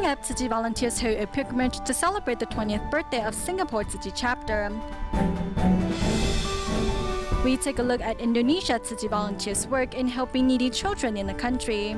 up, Tzu Chi volunteers hold a pilgrimage to celebrate the 20th birthday of Singapore Tzu Chi Chapter. We take a look at Indonesia Tzu Chi volunteers' work in helping needy children in the country.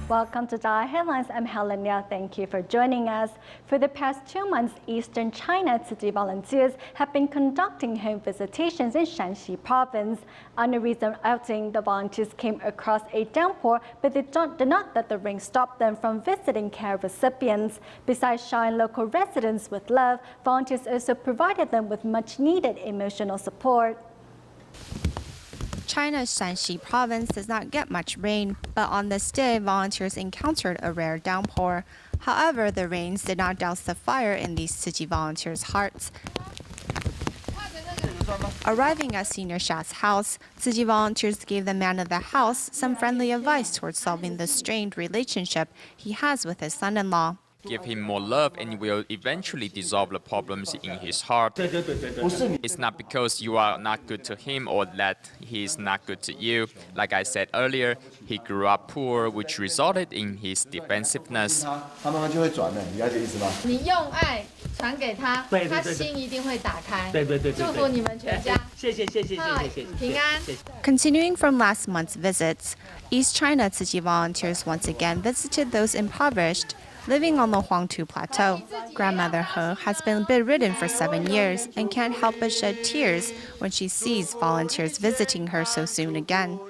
Welcome to Java Headlines. I'm Helen Liao. Thank you for joining us. For the past 2 months, Eastern China Tzu Chi volunteers have been conducting home visitations in Shanxi province. On a recent outing, the volunteers came across a downpour, but they did not let the rain stop them from visiting care recipients. Besides showering local residents with love, volunteers also provided them with much-needed emotional support. China's Shanxi province does not get much rain, but on this day, volunteers encountered a rare downpour. However, the rains did not douse the fire in these Tzu Chi volunteers' hearts. Arriving at Senior Sha's house, Tzu Chi volunteers gave the man of the house some friendly advice towards solving the strained relationship he has with his son-in-law. Give him more love and will eventually dissolve the problems in his heart. It's not because you are not good to him or that he is not good to you. Like I said earlier, he grew up poor, which resulted in his defensiveness. 你用爱传给他，他心一定会打开。祝福你们全家。谢谢。平安。Continuing from last month's visits, East China Tzu Chi volunteers once again visited those impoverished living on the Huangtu Plateau. Grandmother He has been bedridden for 7 years and can't help but shed tears when she sees volunteers visiting her so soon again.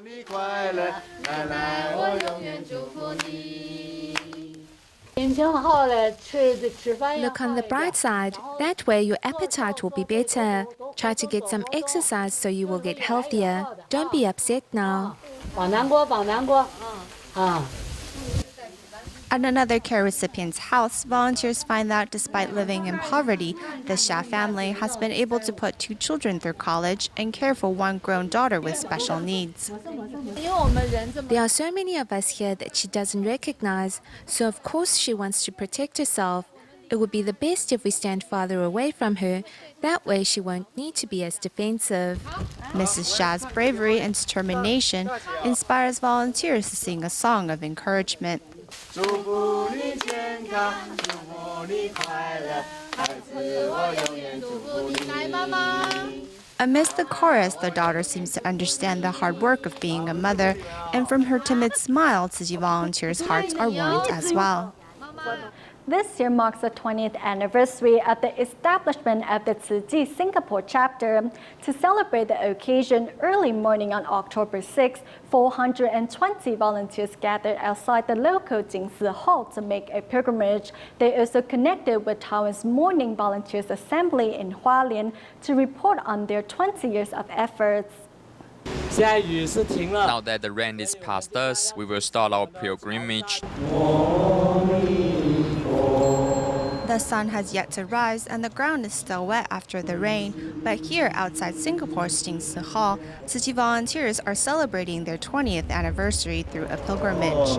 Look on the bright side. That way your appetite will be better. Try to get some exercise so you will get healthier. Don't be upset now. At another care recipient's house, volunteers find that despite living in poverty, the Xia family has been able to put 2 children through college and care for 1 grown daughter with special needs. There are so many of us here that she doesn't recognize, so of course she wants to protect herself. It would be the best if we stand farther away from her. That way she won't need to be as defensive. Mrs. Xia's bravery and determination inspires volunteers to sing a song of encouragement. Amidst the chorus, the daughter seems to understand the hard work of being a mother, and from her timid smile, Tzu Chi volunteers' hearts are warmed as well. This year marks the 20th anniversary of the establishment of the Tzu Chi Singapore Chapter. To celebrate the occasion, early morning on October 6, 420 volunteers gathered outside the local Jingsi Hall to make a pilgrimage. They also connected with Taiwan's Morning Volunteers Assembly in Hualien to report on their 20 years of efforts. Now that the rain is past us, we will start our pilgrimage. The sun has yet to rise and the ground is still wet after the rain, but here outside Singapore's Jingsi Hall, Tzu Chi volunteers are celebrating their 20th anniversary through a pilgrimage.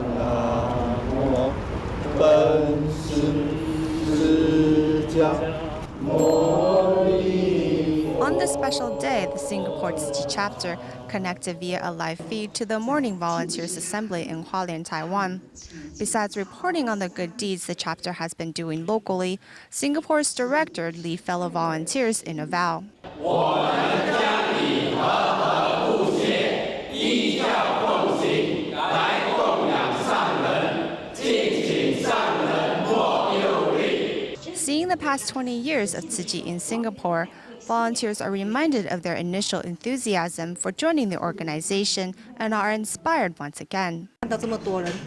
On this special day, the Singapore Tzu Chi Chapter connected via a live feed to the Morning Volunteers Assembly in Hualien, Taiwan. Besides reporting on the good deeds the chapter has been doing locally, Singapore's director lead fellow volunteers in a vow. Seeing the past 20 years of Tzu Chi in Singapore, volunteers are reminded of their initial enthusiasm for joining the organization and are inspired once again.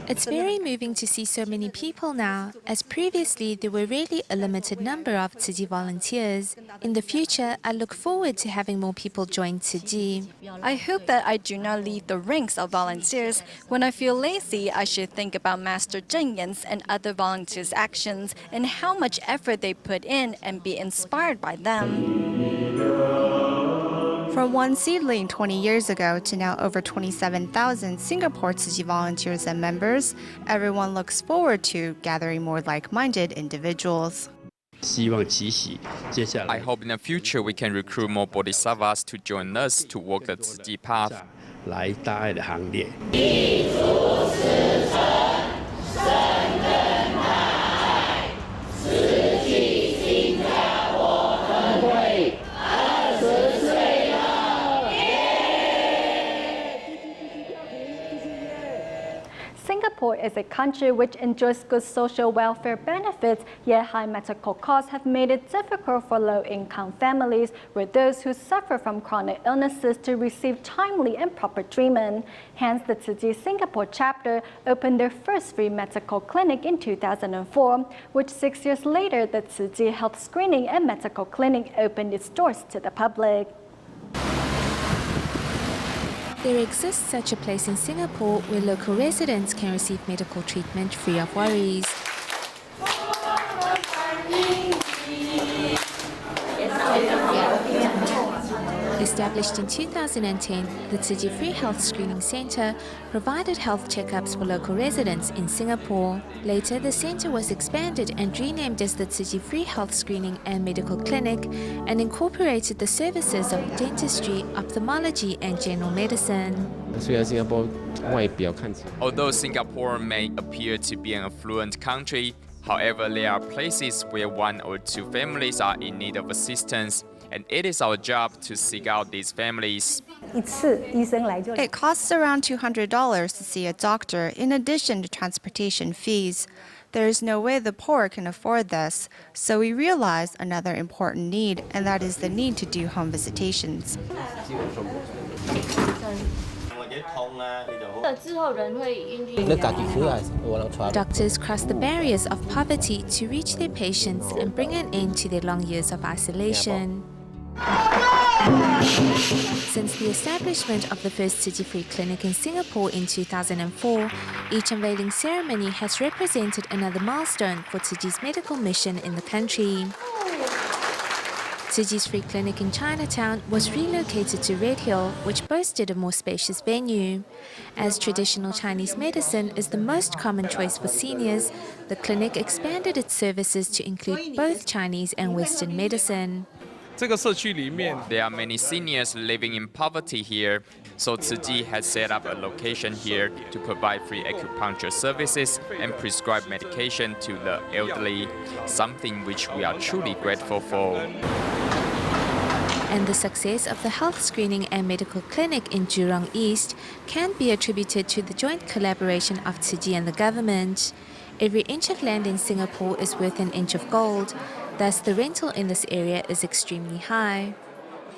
It's very moving to see so many people now, as previously there were really a limited number of Tzu Chi volunteers. In the future, I look forward to having more people join Tzu Chi. I hope that I do not leave the ranks of volunteers. When I feel lazy, I should think about Master Zheng Yan's and other volunteers' actions and how much effort they put in and be inspired by them. From one seedling 20 years ago to now over 27,000 Singapore Tzu Chi volunteers and members, everyone looks forward to gathering more like-minded individuals. I hope in the future we can recruit more bodhisattvas to join us to walk the Tzu Chi path. 来大爱的行列。Singapore is a country which enjoys good social welfare benefits, yet high medical costs have made it difficult for low-income families or those who suffer from chronic illnesses to receive timely and proper treatment. Hence, the Tzu Chi Singapore chapter opened their first free medical clinic in 2004, which 6 years later, the Tzu Chi Health Screening and Medical Clinic opened its doors to the public. There exists such a place in Singapore where local residents can receive medical treatment free of worries. Established in 2010, the Tzu Chi Free Health Screening Centre provided health checkups for local residents in Singapore. Later, the centre was expanded and renamed as the Tzu Chi Free Health Screening and Medical Clinic and incorporated the services of dentistry, ophthalmology and general medicine. Although Singapore may appear to be an affluent country, however, there are places where one or two families are in need of assistance, and it is our job to seek out these families. It costs around $200 to see a doctor in addition to transportation fees. There is no way the poor can afford this, so we realize another important need, and that is the need to do home visitations. Doctors cross the barriers of poverty to reach their patients and bring an end to their long years of isolation. Since the establishment of the first Tzu Chi Free Clinic in Singapore in 2004, each unveiling ceremony has represented another milestone for Tzu Chi's medical mission in the country. Tzu Chi's Free Clinic in Chinatown was relocated to Red Hill, which boasted a more spacious venue. As traditional Chinese medicine is the most common choice for seniors, the clinic expanded its services to include both Chinese and Western medicine. There are many seniors living in poverty here, so Tzu Chi has set up a location here to provide free acupuncture services and prescribe medication to the elderly, something which we are truly grateful for. And the success of the health screening and medical clinic in Jurong East can be attributed to the joint collaboration of Tzu Chi and the government. Every inch of land in Singapore is worth an inch of gold. Thus, the rental in this area is extremely high.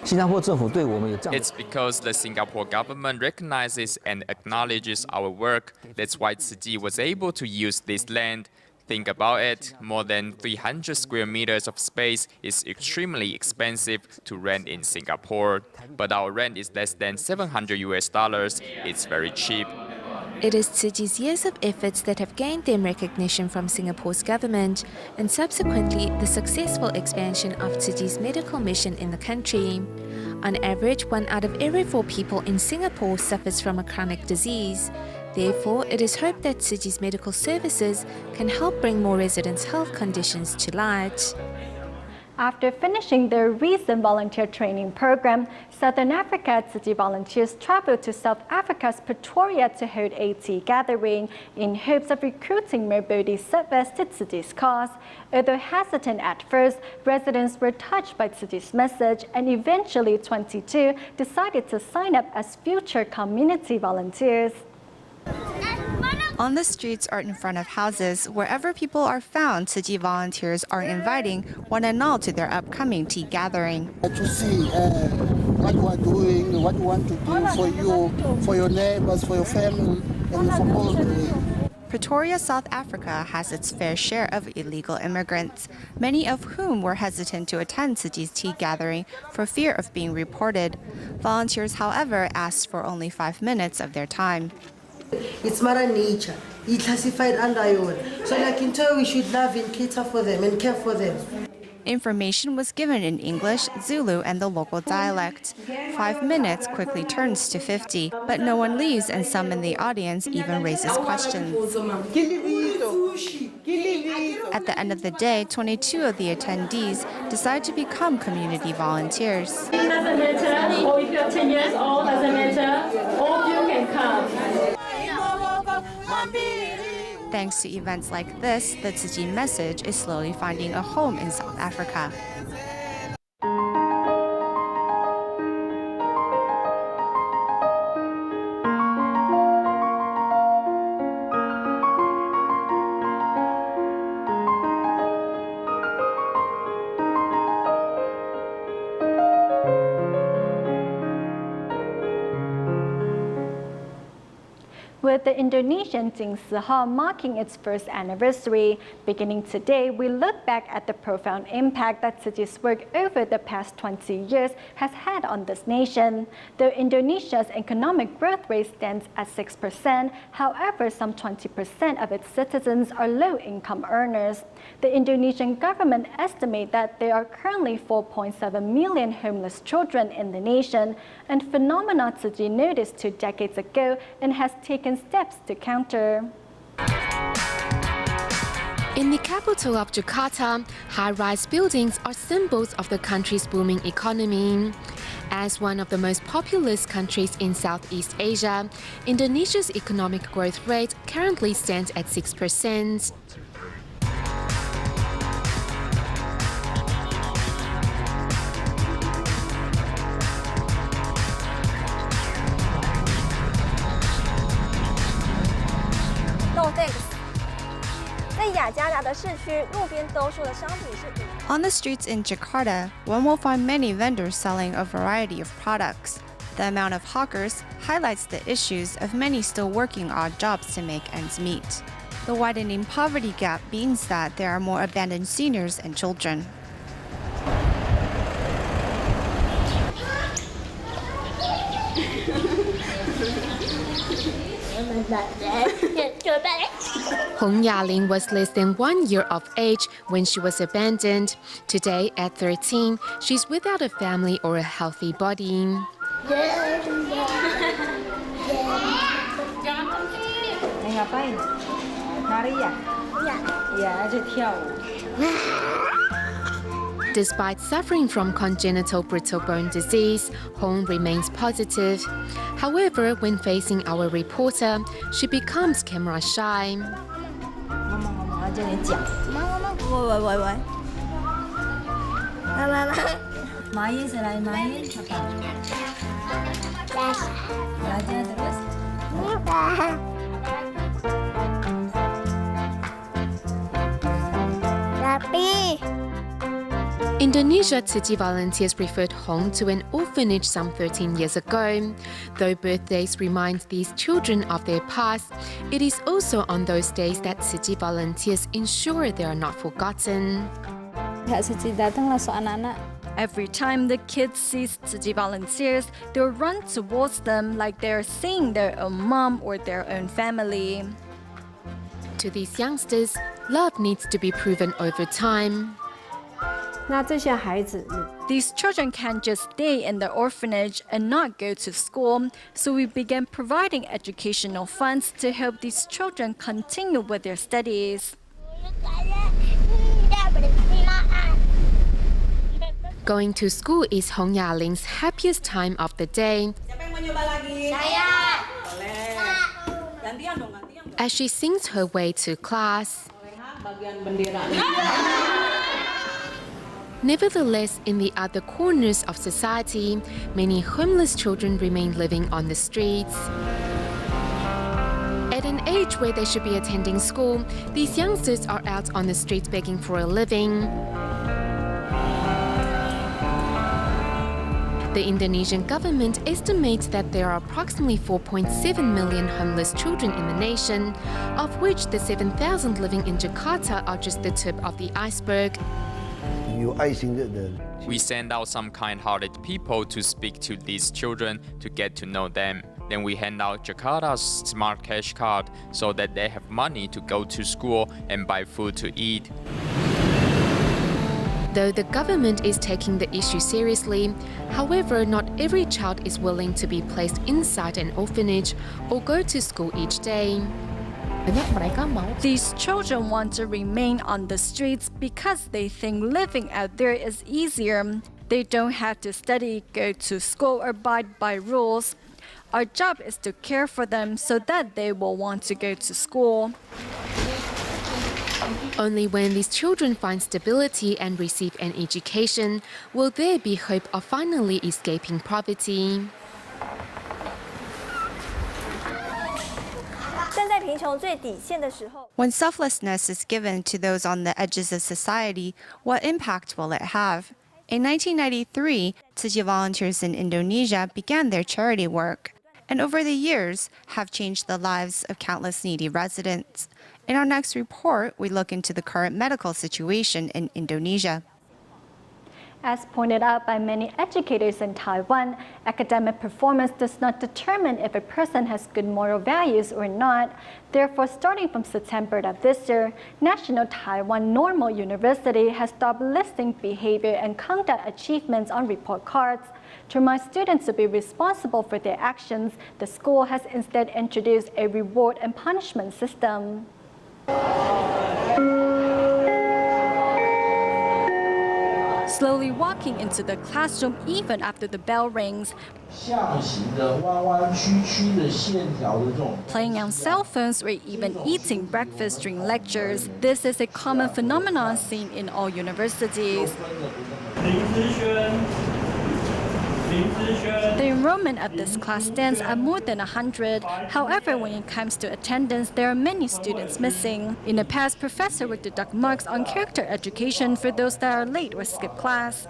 It's because the Singapore government recognizes and acknowledges our work. That's why Tzu Chi was able to use this land. Think about it, more than 300 square meters of space is extremely expensive to rent in Singapore. But our rent is less than $700. It's very cheap. It is Tzu Chi's years of efforts that have gained them recognition from Singapore's government and subsequently the successful expansion of Tzu Chi's medical mission in the country. On average, 1 out of every 4 people in Singapore suffers from a chronic disease. Therefore, it is hoped that Tzu Chi's medical services can help bring more residents' health conditions to light. After finishing their recent volunteer training program, Southern Africa Tzu Chi volunteers traveled to South Africa's Pretoria to hold a tea gathering in hopes of recruiting more bodhisattvas to Tzu Chi's cause. Although hesitant at first, residents were touched by Tzu Chi's message, and eventually 22 decided to sign up as future community volunteers. On the streets or in front of houses, wherever people are found, Tzu Chi volunteers are inviting one and all to their upcoming tea gathering. To see what you are doing, what you want to do for you, for your neighbors, for your family, and for all of you. Pretoria, South Africa has its fair share of illegal immigrants, many of whom were hesitant to attend Tzu Chi's tea gathering for fear of being reported. Volunteers, however, asked for only 5 minutes of their time. It's Mother Nature. He classified under your. So like in turn, we should love and cater for them and care for them. Information was given in English, Zulu, and the local dialect. 5 minutes quickly turns to 50, but no one leaves, and some in the audience even raises questions. At the end of the day, 22 of the attendees decide to become community volunteers. It doesn't matter, or if you're 10 years old, doesn't matter. All Thanks to events like this, the Tzu Chi message is slowly finding a home in South Africa. With the Indonesian Tzu Chi marking its first anniversary, beginning today, we look back at the profound impact that Tzu Chi's work over the past 20 years has had on this nation. Though Indonesia's economic growth rate stands at 6%, however, some 20% of its citizens are low-income earners. The Indonesian government estimates that there are currently 4.7 million homeless children in the nation, a phenomenon Tzu Chi noticed 2 decades ago and has taken steps to counter. In the capital of Jakarta, high-rise buildings are symbols of the country's booming economy. As one of the most populous countries in Southeast Asia, Indonesia's economic growth rate currently stands at 6%. On the streets in Jakarta, one will find many vendors selling a variety of products. The amount of hawkers highlights the issues of many still working odd jobs to make ends meet. The widening poverty gap means that there are more abandoned seniors and children. Hong Yaling was less than 1 year of age when she was abandoned. Today, at 13, she's without a family or a healthy body. Despite suffering from congenital brittle bone disease, Hong remains positive. However, when facing our reporter, she becomes camera shy. Indonesia Tzu Chi volunteers referred Hong to an orphanage some 13 years ago. Though birthdays remind these children of their past, it is also on those days that Tzu Chi volunteers ensure they are not forgotten. Every time the kids see Tzu Chi volunteers, they'll run towards them like they're seeing their own mom or their own family. To these youngsters, love needs to be proven over time. These children can't just stay in the orphanage and not go to school, so we began providing educational funds to help these children continue with their studies. Going to school is Hong Yaling's happiest time of the day. As she sings her way to class. Nevertheless, in the other corners of society, many homeless children remain living on the streets. At an age where they should be attending school, these youngsters are out on the streets begging for a living. The Indonesian government estimates that there are approximately 4.7 million homeless children in the nation, of which the 7,000 living in Jakarta are just the tip of the iceberg. We send out some kind-hearted people to speak to these children to get to know them. Then we hand out Jakarta's Smart Cash card so that they have money to go to school and buy food to eat. Though the government is taking the issue seriously, however, not every child is willing to be placed inside an orphanage or go to school each day. These children want to remain on the streets because they think living out there is easier. They don't have to study, go to school, or abide by rules. Our job is to care for them so that they will want to go to school. Only when these children find stability and receive an education will there be hope of finally escaping poverty. 站在贫穷最底线的时候， When selflessness is given to those on the edges of society, what impact will it have? In 1993, Tzu Chi volunteers in Indonesia began their charity work, and over the years have changed the lives of countless needy residents. In our next report, we look into the current medical situation in Indonesia. As pointed out by many educators in Taiwan, academic performance does not determine if a person has good moral values or not. Therefore, starting from September of this year, National Taiwan Normal University has stopped listing behavior and conduct achievements on report cards. To remind students to be responsible for their actions, the school has instead introduced a reward and punishment system. Slowly walking into the classroom even after the bell rings, playing on cell phones or even eating breakfast during lectures. This is a common phenomenon seen in all universities. The enrollment of this class stands at more than 100. However, when it comes to attendance, there are many students missing. In the past, professors would deduct marks on character education for those that are late or skip class.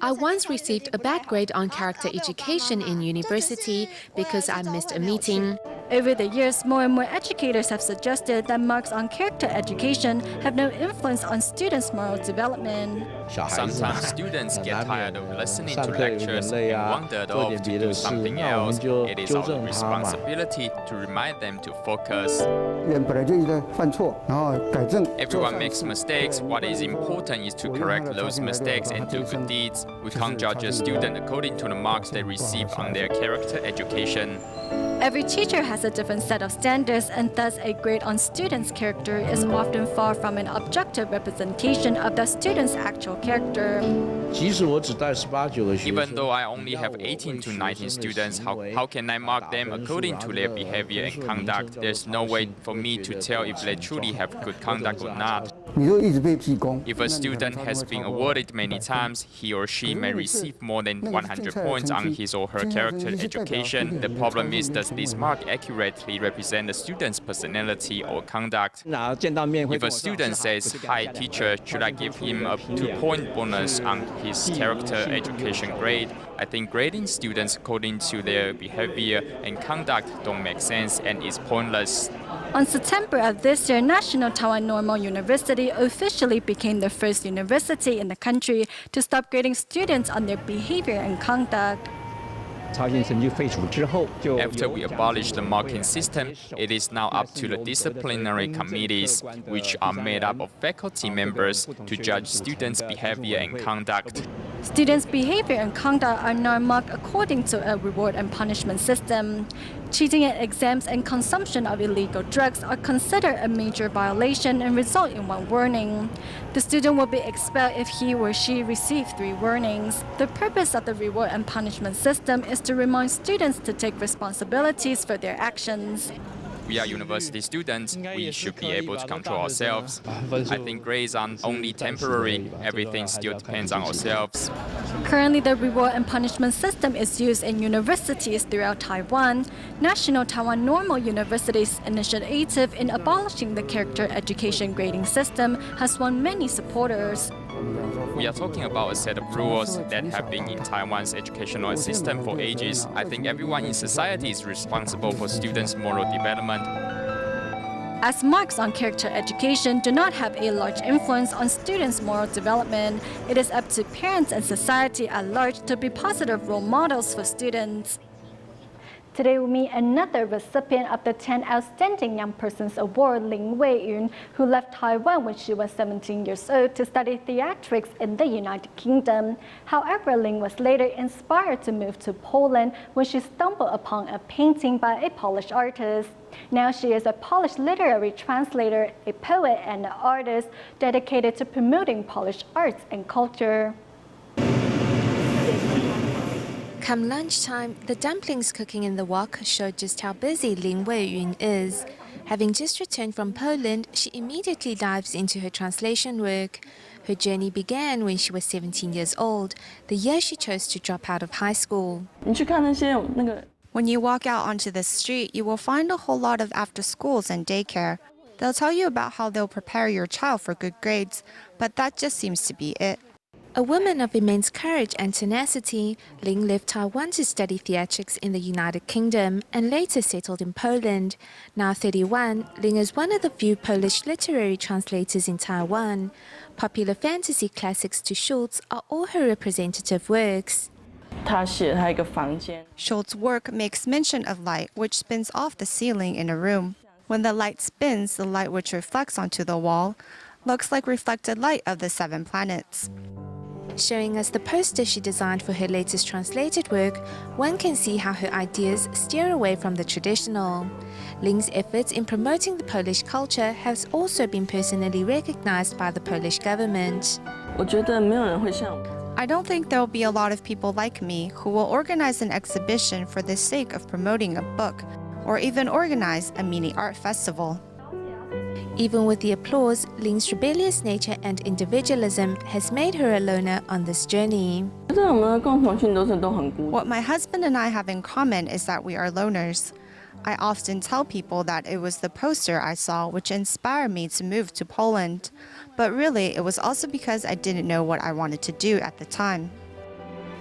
I once received a bad grade on character education in university because I missed a meeting. Over the years, more and more educators have suggested that marks on character education have no influence on students' moral development. Sometimes students get tired of listening to lectures and wandered off to do something else. It is our responsibility to remind them to focus. Everyone makes mistakes. What is important is to correct those mistakes and do good deeds. We can't judge a student according to the marks they receive on their character education. Every teacher has a different set of standards, and thus a grade on students' character is often far from an objective representation of the student's actual character. Even though I only have 18 to 19 students, how can I mark them according to their behavior and conduct? There's no way for me to tell if they truly have good conduct or not. If a student has been awarded many times, he or she may receive more than 100 points on his or her character education. The problem is, does this mark accurately represent the student's personality or conduct? If a student says, "Hi teacher, should I give him a 2-point bonus on his character education grade?" I think grading students according to their behavior and conduct don't make sense and is pointless. On September of this year, National Taiwan Normal University officially became the first university in the country to stop grading students on their behavior and conduct. After we abolished the marking system, it is now up to the disciplinary committees, which are made up of faculty members, to judge students' behavior and conduct. Students' behavior and conduct are now marked according to a reward and punishment system. Cheating at exams and consumption of illegal drugs are considered a major violation and result in 1 warning. The student will be expelled if he or she receives 3 warnings. The purpose of the reward and punishment system is to remind students to take responsibilities for their actions. We are university students. We should be able to control ourselves. I think grades are only temporary. Everything still depends on ourselves. Currently, the reward and punishment system is used in universities throughout Taiwan. National Taiwan Normal University's initiative in abolishing the character education grading system has won many supporters. We are talking about a set of rules that have been in Taiwan's educational system for ages. I think everyone in society is responsible for students' moral development. As marks on character education do not have a large influence on students' moral development, it is up to parents and society at large to be positive role models for students. Today we meet another recipient of the 10 Outstanding Young Persons Award, Lin Wei-yun, who left Taiwan when she was 17 years old to study theatrics in the United Kingdom. However, Lin was later inspired to move to Poland when she stumbled upon a painting by a Polish artist. Now she is a Polish literary translator, a poet, and an artist dedicated to promoting Polish arts and culture. Come lunchtime, the dumplings cooking in the wok showed just how busy Lin Wei-yun is. Having just returned from Poland, she immediately dives into her translation work. Her journey began when she was 17 years old, the year she chose to drop out of high school. When you walk out onto the street, you will find a whole lot of after schools and daycare. They'll tell you about how they'll prepare your child for good grades, but that just seems to be it. A woman of immense courage and tenacity, Ling left Taiwan to study theatrics in the United Kingdom and later settled in Poland. Now 31, Ling is one of the few Polish literary translators in Taiwan. Popular fantasy classics to Schultz are all her representative works. Schultz's work makes mention of light, which spins off the ceiling in a room. When the light spins, the light which reflects onto the wall looks like reflected light of the 7 planets. Showing us the poster she designed for her latest translated work, one can see how her ideas steer away from the traditional. Ling's efforts in promoting the Polish culture has also been personally recognized by the Polish government. I don't think there will be a lot of people like me who will organize an exhibition for the sake of promoting a book, or even organize a mini art festival. Even with the applause, Ling's rebellious nature and individualism has made her a loner on this journey. What my husband and I have in common is that we are loners. I often tell people that it was the poster I saw which inspired me to move to Poland, but really it was also because I didn't know what I wanted to do at the time.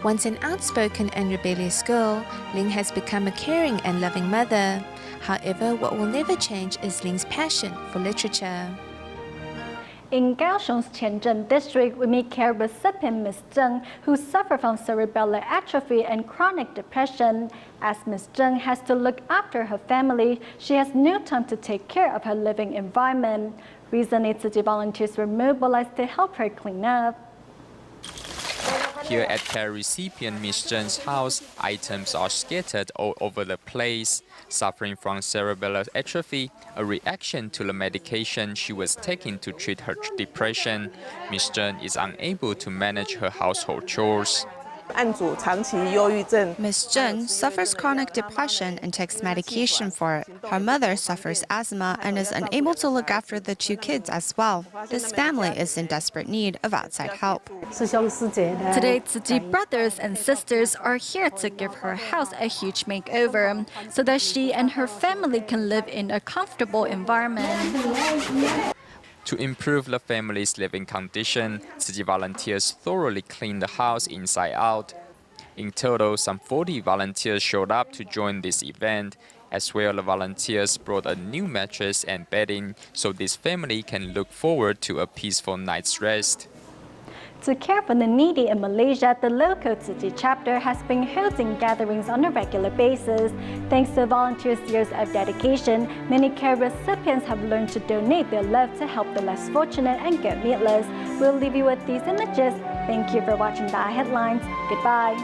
Once an outspoken and rebellious girl, Ling has become a caring and loving mother. However, what will never change is Ling's passion for literature. In Kaohsiung's Qianzhen district, we meet care recipient Ms. Zheng, who suffers from cerebellar atrophy and chronic depression. As Ms. Zheng has to look after her family, she has no time to take care of her living environment. Recently, Tzu Chi volunteers were mobilized to help her clean up. Here at care recipient Ms. Zheng's house, items are scattered all over the place. Suffering from cerebellar atrophy, a reaction to the medication she was taking to treat her depression, Ms. Zheng is unable to manage her household chores. Ms. Zheng suffers chronic depression and takes medication for it. Her mother suffers asthma and is unable to look after the 2 kids as well. This family is in desperate need of outside help. Today, Tzu Chi brothers and sisters are here to give her house a huge makeover so that she and her family can live in a comfortable environment. To improve the family's living condition, Tzu Chi volunteers thoroughly clean the house inside out. In total, some 40 volunteers showed up to join this event. As well, the volunteers brought a new mattress and bedding so this family can look forward to a peaceful night's rest. To care for the needy in Malaysia, the local Tzu Chi chapter has been holding gatherings on a regular basis. Thanks to volunteers' years of dedication, many care recipients have learned to donate their love to help the less fortunate and go meatless. We'll leave you with these images. Thank you for watching the headlines. Goodbye.